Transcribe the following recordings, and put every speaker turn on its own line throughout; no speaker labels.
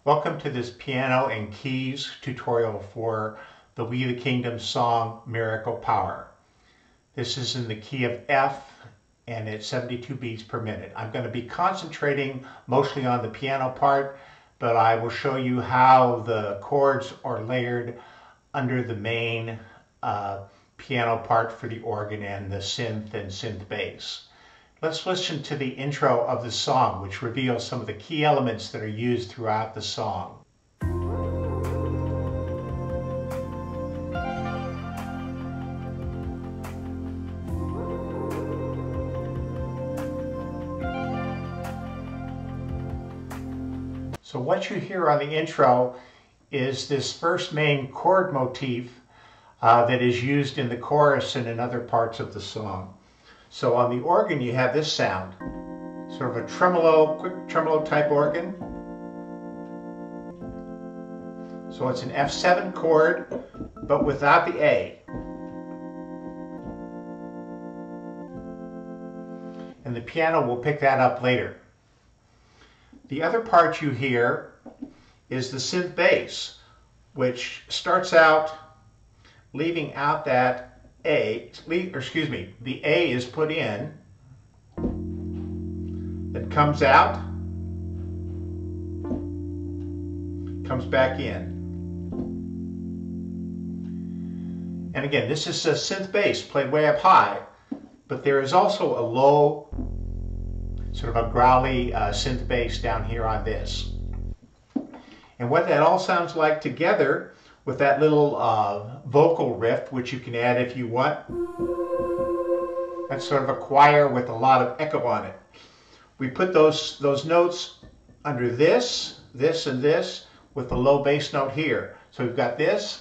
Welcome to this piano and keys tutorial for the We the Kingdom song Miracle Power. This is in the key of F and it's 72 beats per minute. I'm going to be concentrating mostly on the piano part, but I will show you how the chords are layered under the main piano part for the organ and the synth and synth bass. Let's listen to the intro of the song, which reveals some of the key elements that are used throughout the song. So what you hear on the intro is this first main chord motif that is used in the chorus and in other parts of the song. So on the organ you have this sound, sort of a tremolo, quick tremolo type organ. So it's an F7 chord, but without the A. And the piano will pick that up later. The other part you hear is the synth bass, which starts out leaving out that A, the A is put in, then comes out, comes back in. And again, this is a synth bass played way up high, but there is also a low, sort of a growly synth bass down here on this. And what that all sounds like together with that little vocal riff, which you can add if you want. That's sort of a choir with a lot of echo on it. We put those notes under this, this, and this with the low bass note here. So we've got this.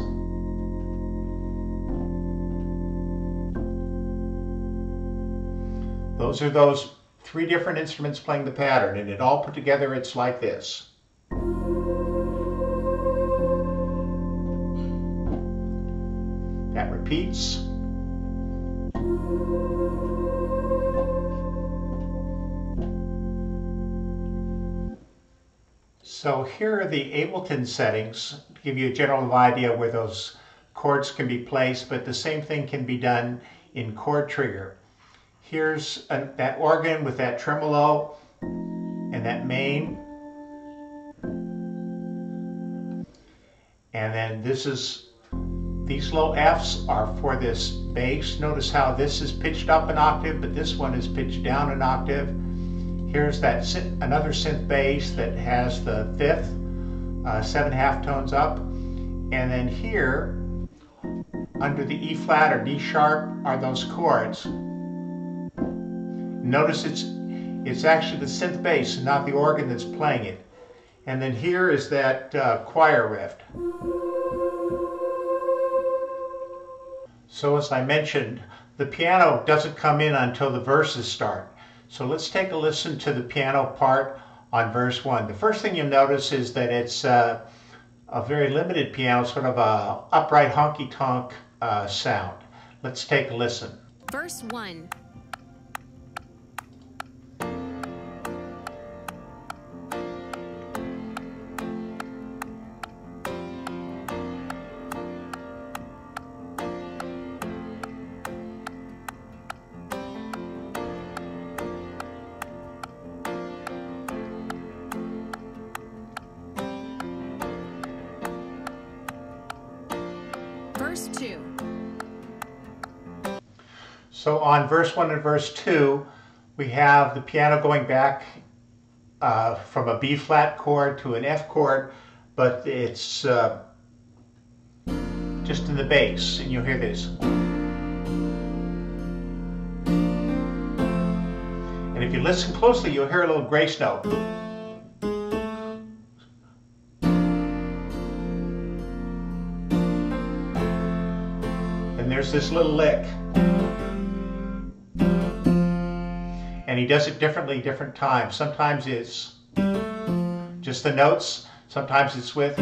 Those are those three different instruments playing the pattern, and it all put together it's like this. That repeats. So here are the Ableton settings to give you a general idea where those chords can be placed, but the same thing can be done in Chord Trigger. Here's that organ with that tremolo and that main. And then these low Fs are for this bass. Notice how this is pitched up an octave, but this one is pitched down an octave. Here's that another synth bass that has the fifth, 7 half tones up. And then here, under the E flat or D sharp, are those chords. Notice it's actually the synth bass and not the organ that's playing it. And then here is that choir riff. So as I mentioned, the piano doesn't come in until the verses start. So let's take a listen to the piano part on verse 1. The first thing you'll notice is that it's a very limited piano, sort of a upright honky-tonk sound. Let's take a listen.
Verse 1. Verse 2.
So on verse 1 and verse 2, we have the piano going back from a B flat chord to an F chord, but it's just in the bass, and you'll hear this. And if you listen closely, you'll hear a little grace note. And there's this little lick. And he does it differently different times. Sometimes it's just the notes, sometimes it's with,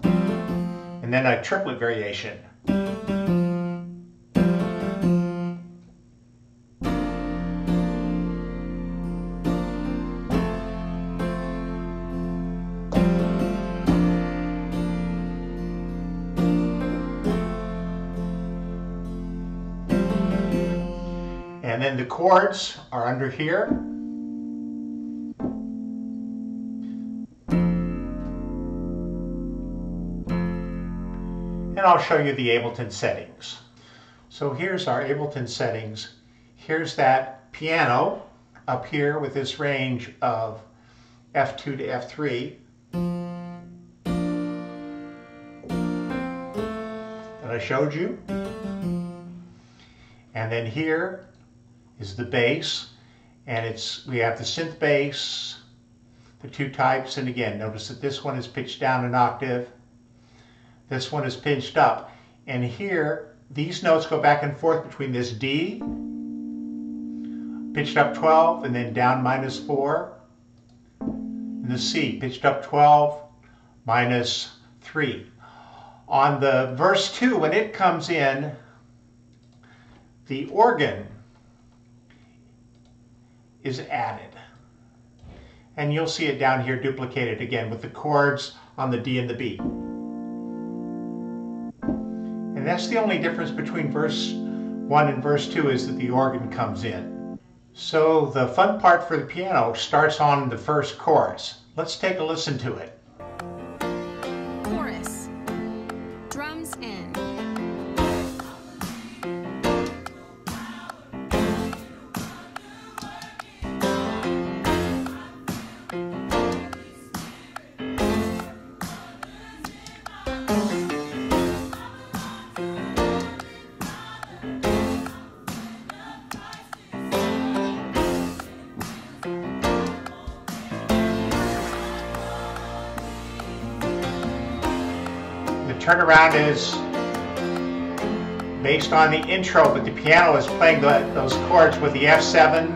and then a triplet variation. And then the chords are under here. And I'll show you the Ableton settings. So here's our Ableton settings. Here's that piano up here with this range of F2 to F3 that I showed you. And then here is the bass, and we have the synth bass, the two types, and again, notice that this one is pitched down an octave, this one is pitched up, and here these notes go back and forth between this D, pitched up 12, and then down -4, and the C, pitched up 12, -3. On the verse 2, when it comes in, the organ is added. And you'll see it down here duplicated again with the chords on the D and the B. And that's the only difference between verse 1 and verse 2, is that the organ comes in. So the fun part for the piano starts on the first chorus. Let's take a listen to it.
Chorus. Drums in.
Turnaround is based on the intro, but the piano is playing those chords with the F7,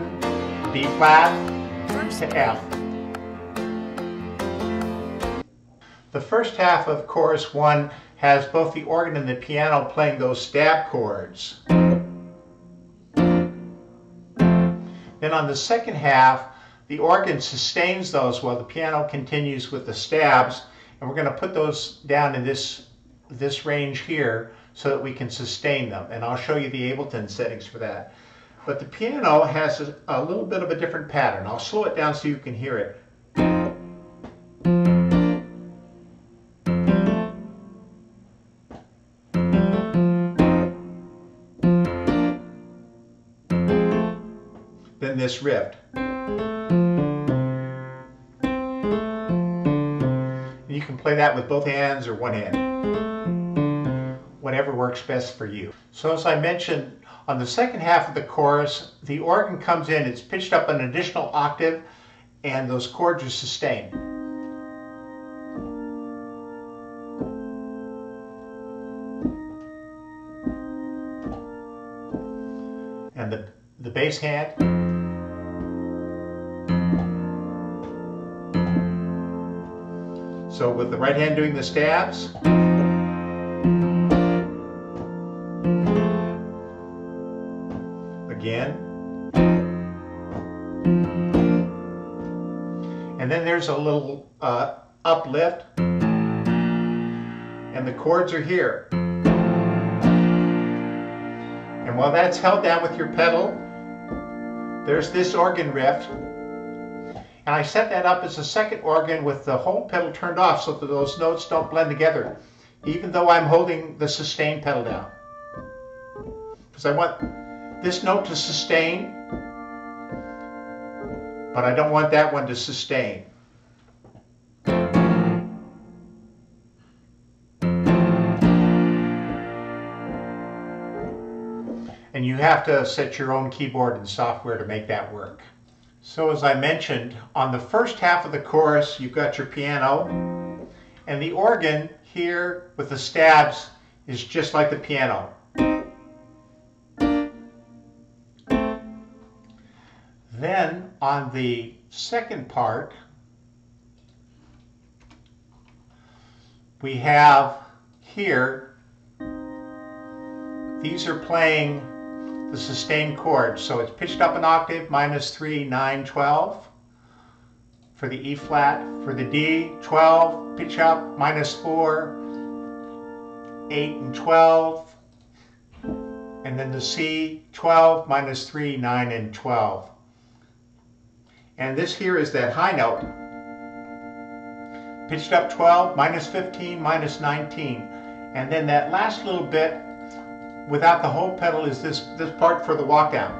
B flat to F. The first half of chorus 1 has both the organ and the piano playing those stab chords. Then on the second half, the organ sustains those while the piano continues with the stabs, and we're going to put those down in this range here so that we can sustain them, and I'll show you the Ableton settings for that. But the piano has a little bit of a different pattern. I'll slow it down so you can hear it. Then this riff. And you can play that with both hands or one hand. Whatever works best for you. So as I mentioned, on the second half of the chorus, the organ comes in, it's pitched up an additional octave, and those chords are sustained. And the bass hand. So with the right hand doing the stabs, again. And then there's a little uplift, and the chords are here. And while that's held down with your pedal, there's this organ riff. And I set that up as a second organ with the whole pedal turned off so that those notes don't blend together, even though I'm holding the sustain pedal down. Because I want this note to sustain, but I don't want that one to sustain. And you have to set your own keyboard and software to make that work. So as I mentioned, on the first half of the chorus, you've got your piano, and the organ here with the stabs is just like the piano. Then on the second part, we have here, these are playing the sustained chords. So it's pitched up an octave, -3, 9, 12. For the E flat, for the D, 12, pitch up, -4, 8 and 12, and and then the C, 12, minus 3, 9, and 12. And this here is that high note. Pitched up 12, minus 15, minus 19. And then that last little bit without the whole pedal is this part for the walk down.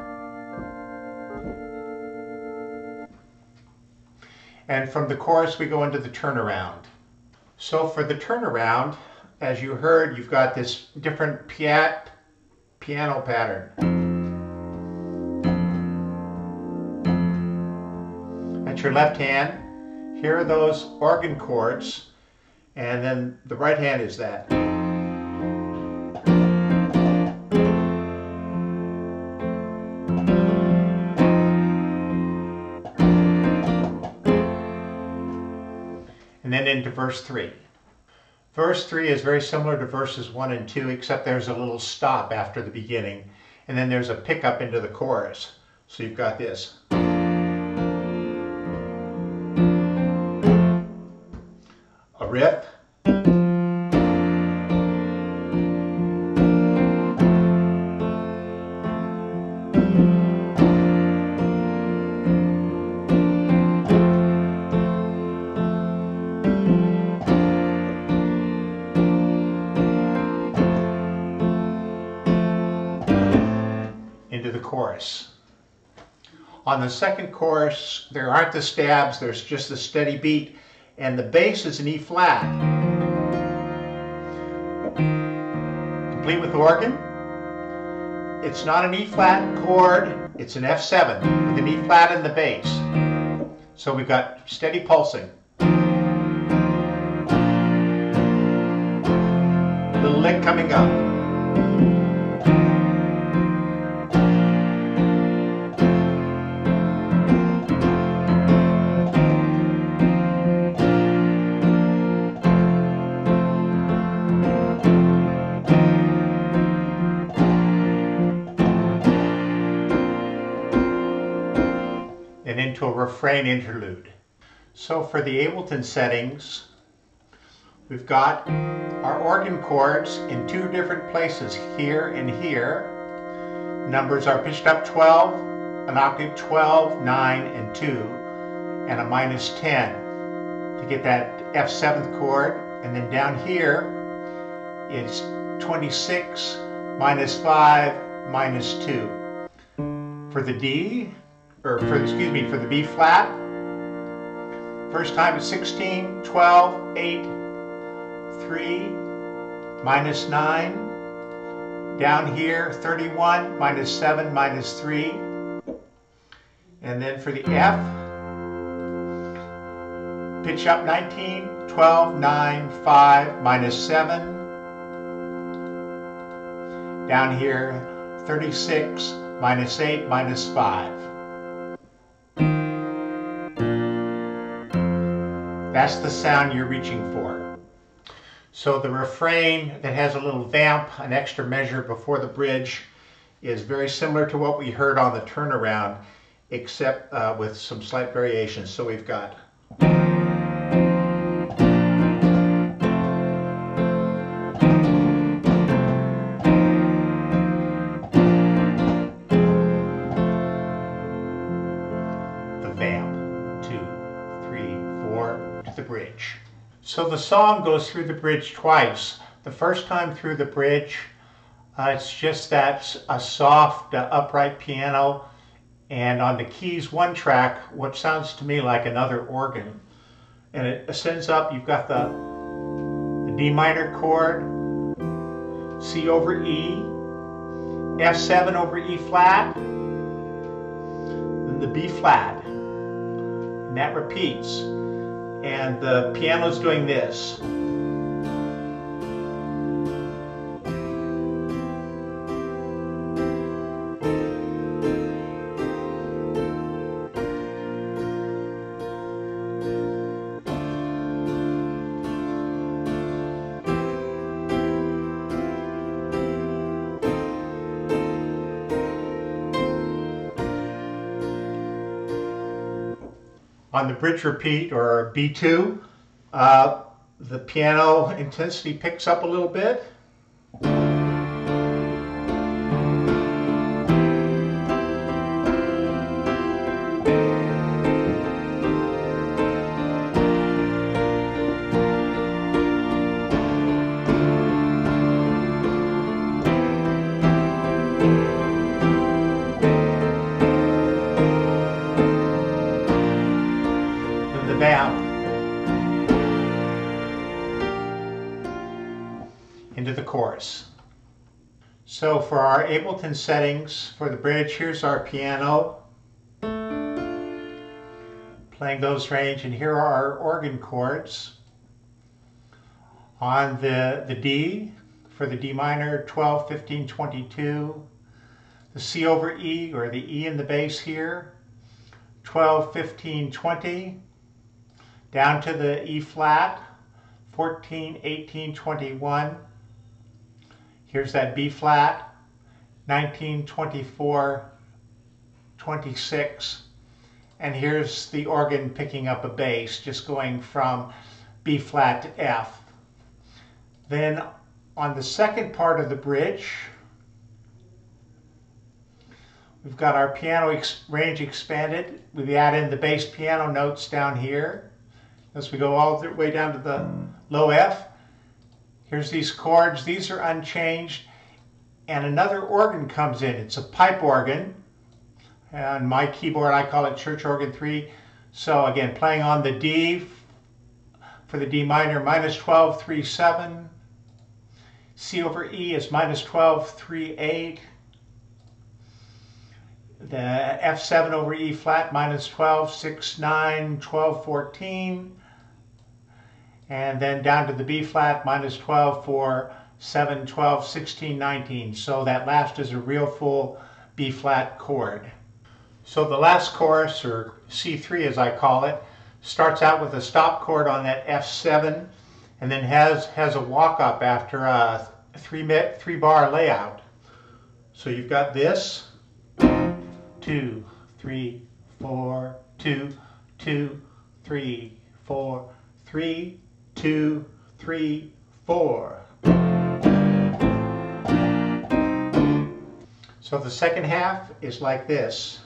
And from the chorus we go into the turnaround. So for the turnaround, as you heard, you've got this different piano pattern. That's your left hand. Here are those organ chords, and then the right hand is that. And then into verse 3. Verse 3 is very similar to verses 1 and 2, except there's a little stop after the beginning, and then there's a pickup into the chorus. So you've got this. A riff. Into the chorus. On the second chorus, there aren't the stabs, there's just a steady beat, and the bass is an E flat. Complete with organ. It's not an E flat chord, it's an F7 with an E flat in the bass. So we've got steady pulsing. Little lick coming up. And into a refrain interlude. So for the Ableton settings, we've got our organ chords in two different places, here and here. Numbers are pitched up 12, an octave 12, 9, and 2, and a minus 10 to get that F7th chord. And then down here, it's 26, minus 5, minus 2. For the D, for the B flat, first time it's 16, 12, 8, 3, minus 9. Down here, 31, minus 7, minus 3. And then for the F, pitch up 19, 12, 9, 5, minus 7. Down here, 36, minus 8, minus 5. That's the sound you're reaching for. So the refrain that has a little vamp, an extra measure before the bridge, is very similar to what we heard on the turnaround, except with some slight variations. So we've got the vamp, 2, 3, 4, to the bridge. So the song goes through the bridge twice. The first time through the bridge, it's just that a soft upright piano, and on the keys one track, what sounds to me like another organ. And it ascends up, you've got the D minor chord, C over E, F7 over E flat, then the B flat, and that repeats. And the piano's doing this. On the bridge repeat, or B2, the piano intensity picks up a little bit. the vamp, into the chorus. So for our Ableton settings for the bridge, here's our piano playing those range, and here are our organ chords. On the D, for the D minor, 12, 15, 22. The C over E, or the E in the bass here, 12, 15, 20. Down to the E flat, 14, 18, 21. Here's that B flat, 19, 24, 26. And here's the organ picking up a bass, just going from B flat to F. Then on the second part of the bridge, we've got our piano range expanded. We add in the bass piano notes down here as we go all the way down to the low F. Here's these chords. These are unchanged. And another organ comes in. It's a pipe organ. On my keyboard, I call it Church Organ 3. So again, playing on the D for the D minor, minus 12, 3, 7. C over E is minus 12, 3, 8. The F7 over E flat, minus 12, 6, 9, 12, 14. And then down to the B flat, minus 12, 4, 7, 12, 16, 19. So that last is a real full B flat chord. So the last chorus, or C3 as I call it, starts out with a stop chord on that F7, and then has a walk up after a three bar layout. So you've got this, 2, 3, 4, 2, 2, 3, 4, 3, 2, 3, 4. So the second half is like this.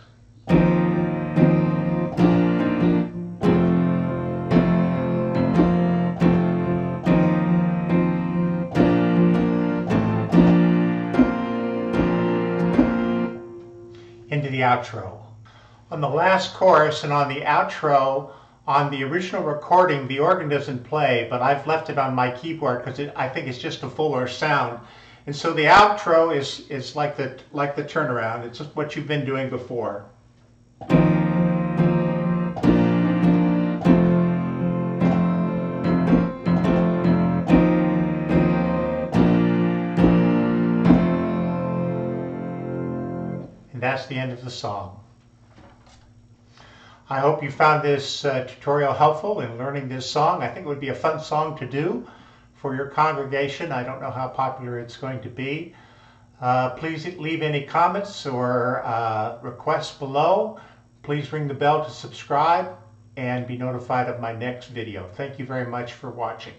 Into the outro. On the last chorus and on the outro, on the original recording, the organ doesn't play, but I've left it on my keyboard because I think it's just a fuller sound. And so the outro is like the turnaround. It's just what you've been doing before. And that's the end of the song. I hope you found this tutorial helpful in learning this song. I think it would be a fun song to do for your congregation. I don't know how popular it's going to be. Please leave any comments or requests below. Please ring the bell to subscribe and be notified of my next video. Thank you very much for watching.